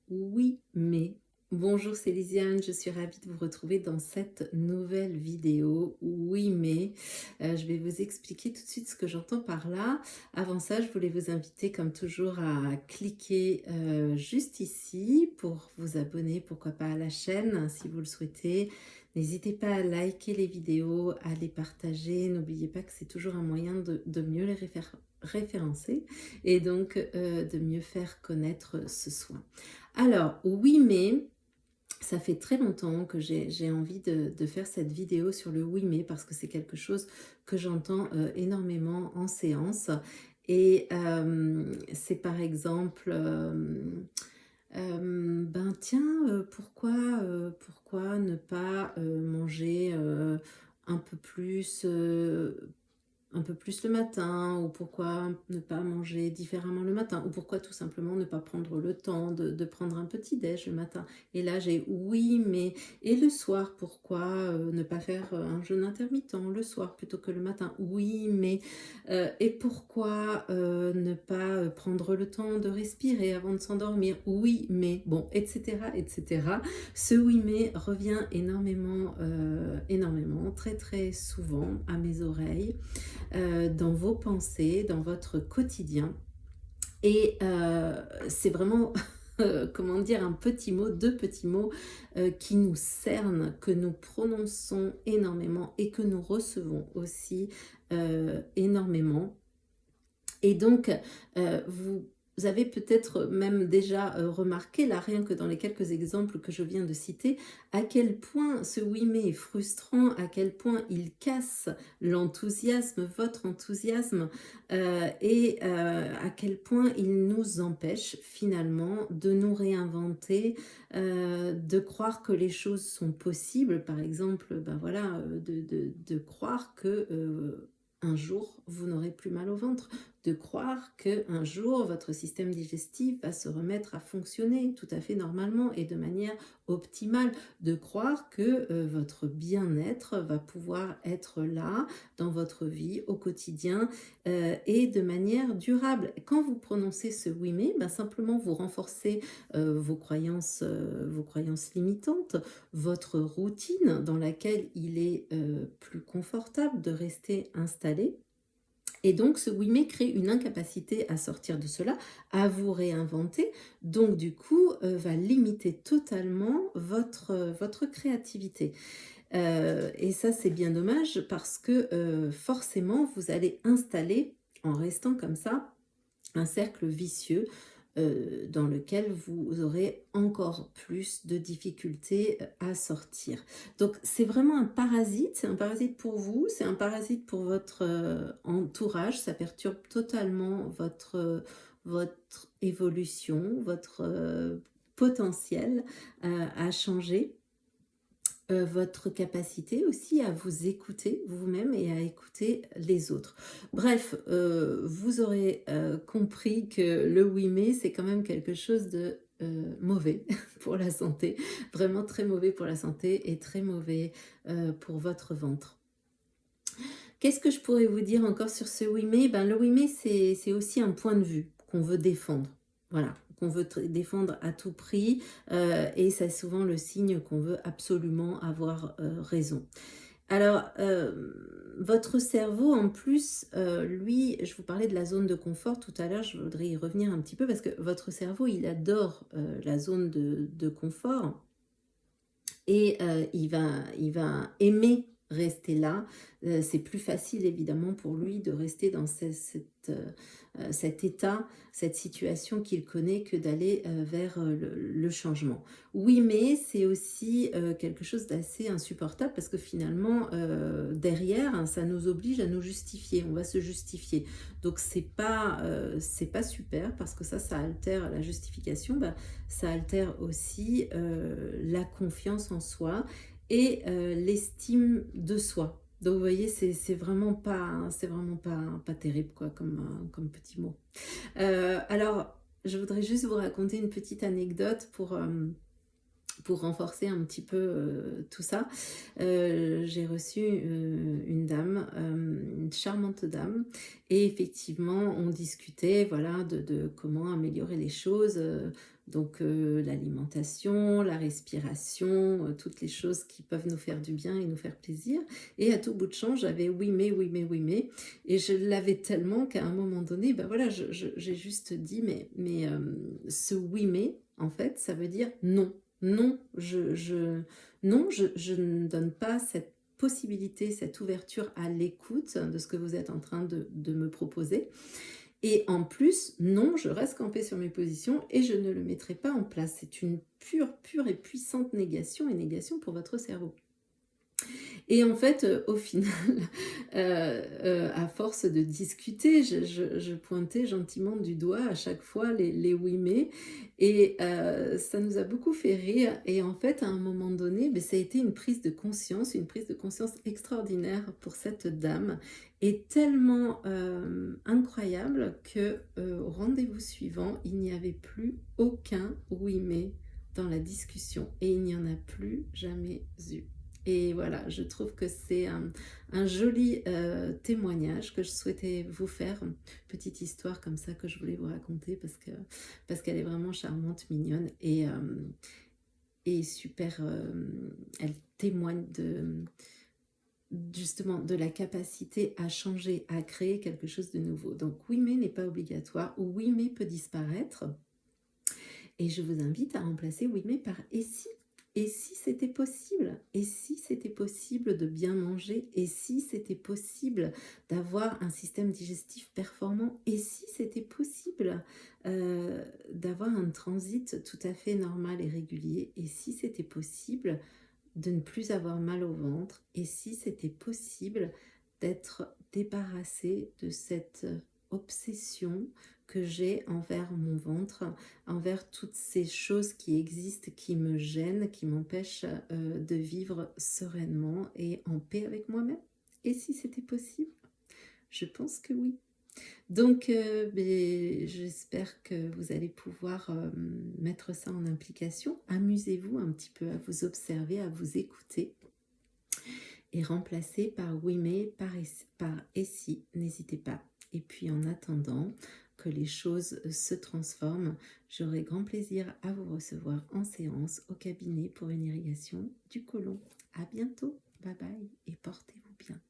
Oui, mais bonjour, c'est Lisiane, je suis ravie de vous retrouver dans cette nouvelle vidéo. Oui, mais je vais vous expliquer tout de suite ce que j'entends par là. Avant ça, je voulais vous inviter comme toujours à cliquer juste ici pour vous abonner, pourquoi pas à la chaîne si vous le souhaitez. N'hésitez pas à liker les vidéos, à les partager. N'oubliez pas que c'est toujours un moyen de mieux les référencer et donc de mieux faire connaître ce soin. Alors, oui, mais ça fait très longtemps que j'ai envie de faire cette vidéo sur le oui, mais parce que c'est quelque chose que j'entends énormément en séance. Et c'est par exemple, ben tiens, pourquoi ne pas manger un peu plus un peu plus le matin, ou pourquoi ne pas manger différemment le matin, ou pourquoi tout simplement ne pas prendre le temps de prendre un petit déj le matin. Et là j'ai oui, mais et le soir, pourquoi ne pas faire un jeûne intermittent le soir plutôt que le matin? Oui, mais et pourquoi ne pas prendre le temps de respirer avant de s'endormir? Oui, mais bon, etc., etc. Ce oui, mais revient énormément, énormément, très très souvent à mes oreilles, dans vos pensées, dans votre quotidien. Et c'est vraiment, comment dire, un petit mot, deux petits mots qui nous cernent, que nous prononçons énormément et que nous recevons aussi énormément. Et donc, vous avez peut-être même déjà remarqué, là, rien que dans les quelques exemples que je viens de citer, à quel point ce oui mais est frustrant, à quel point il casse l'enthousiasme, votre enthousiasme, à quel point il nous empêche finalement de nous réinventer, de croire que les choses sont possibles. Par exemple, ben voilà, de croire que un jour vous n'aurez plus mal au ventre, de croire qu'un jour, votre système digestif va se remettre à fonctionner tout à fait normalement et de manière optimale, de croire que votre bien-être va pouvoir être là dans votre vie au quotidien et de manière durable. Quand vous prononcez ce oui mais, ben simplement vous renforcez vos croyances limitantes, votre routine dans laquelle il est plus confortable de rester installé, et donc, ce oui mais crée une incapacité à sortir de cela, à vous réinventer, donc du coup, va limiter totalement votre créativité. Et ça, c'est bien dommage parce que, forcément, vous allez installer, en restant comme ça, un cercle vicieux dans lequel vous aurez encore plus de difficultés à sortir. Donc c'est vraiment un parasite, c'est un parasite pour vous, c'est un parasite pour votre entourage, ça perturbe totalement votre évolution, votre potentiel à changer, votre capacité aussi à vous écouter vous-même et à écouter les autres. Bref, vous aurez compris que le oui mais c'est quand même quelque chose de mauvais pour la santé, vraiment très mauvais pour la santé et très mauvais pour votre ventre. Qu'est-ce que je pourrais vous dire encore sur ce oui mais? Ben, le oui mais c'est aussi un point de vue qu'on veut défendre. Voilà, qu'on veut défendre à tout prix, et c'est souvent le signe qu'on veut absolument avoir raison. Alors, votre cerveau en plus, lui, je vous parlais de la zone de confort tout à l'heure, je voudrais y revenir un petit peu parce que votre cerveau, il adore la zone de confort, et il va aimer rester là. C'est plus facile évidemment pour lui de rester dans cet état, cette situation qu'il connaît, que d'aller vers le changement. Oui, mais c'est aussi quelque chose d'assez insupportable parce que finalement, derrière, hein, ça nous oblige à nous justifier, on va se justifier. Donc c'est pas super parce que ça altère la justification, bah, ça altère aussi la confiance en soi et l'estime de soi. Donc vous voyez, c'est vraiment pas terrible quoi, comme petit mot. Alors, je voudrais juste vous raconter une petite anecdote pour renforcer un petit peu tout ça. J'ai reçu une dame, une charmante dame, et effectivement on discutait voilà, de comment améliorer les choses Donc l'alimentation, la respiration, toutes les choses qui peuvent nous faire du bien et nous faire plaisir. Et à tout bout de champ, j'avais oui mais, oui mais, oui mais. Et je l'avais tellement qu'à un moment donné, ben voilà, j'ai juste dit, ce oui mais, en fait, ça veut dire non. Non, non, je ne donne pas cette possibilité, cette ouverture à l'écoute de ce que vous êtes en train de me proposer. Et en plus, non, je reste campée sur mes positions et je ne le mettrai pas en place. C'est une pure, pure et puissante négation et négation pour votre cerveau. Et en fait, au final, à force de discuter, je pointais gentiment du doigt à chaque fois les oui mais et ça nous a beaucoup fait rire et en fait, à un moment donné, beh, ça a été une prise de conscience extraordinaire pour cette dame et tellement, incroyable que, au rendez-vous suivant, il n'y avait plus aucun oui mais dans la discussion et il n'y en a plus jamais eu. Et voilà, je trouve que c'est un joli témoignage que je souhaitais vous faire. Une petite histoire comme ça que je voulais vous raconter parce qu'elle est vraiment charmante, mignonne et super. Elle témoigne justement de la capacité à changer, à créer quelque chose de nouveau. Donc oui, mais n'est pas obligatoire ou oui, mais peut disparaître. Et je vous invite à remplacer oui mais par et si. Et si c'était possible? Et si c'était possible de bien manger? Et si c'était possible d'avoir un système digestif performant? Et si c'était possible d'avoir un transit tout à fait normal et régulier? Et si c'était possible de ne plus avoir mal au ventre? Et si c'était possible d'être débarrassé de cette obsession que j'ai envers mon ventre, envers toutes ces choses qui existent, qui me gênent, qui m'empêchent de vivre sereinement et en paix avec moi-même? Et si c'était possible? Je pense que oui. Donc, j'espère que vous allez pouvoir mettre ça en application. Amusez-vous un petit peu à vous observer, à vous écouter et remplacer par oui mais, par et si, n'hésitez pas. Et puis en attendant que les choses se transforment, j'aurai grand plaisir à vous recevoir en séance au cabinet pour une irrigation du côlon. À bientôt, bye bye et portez-vous bien.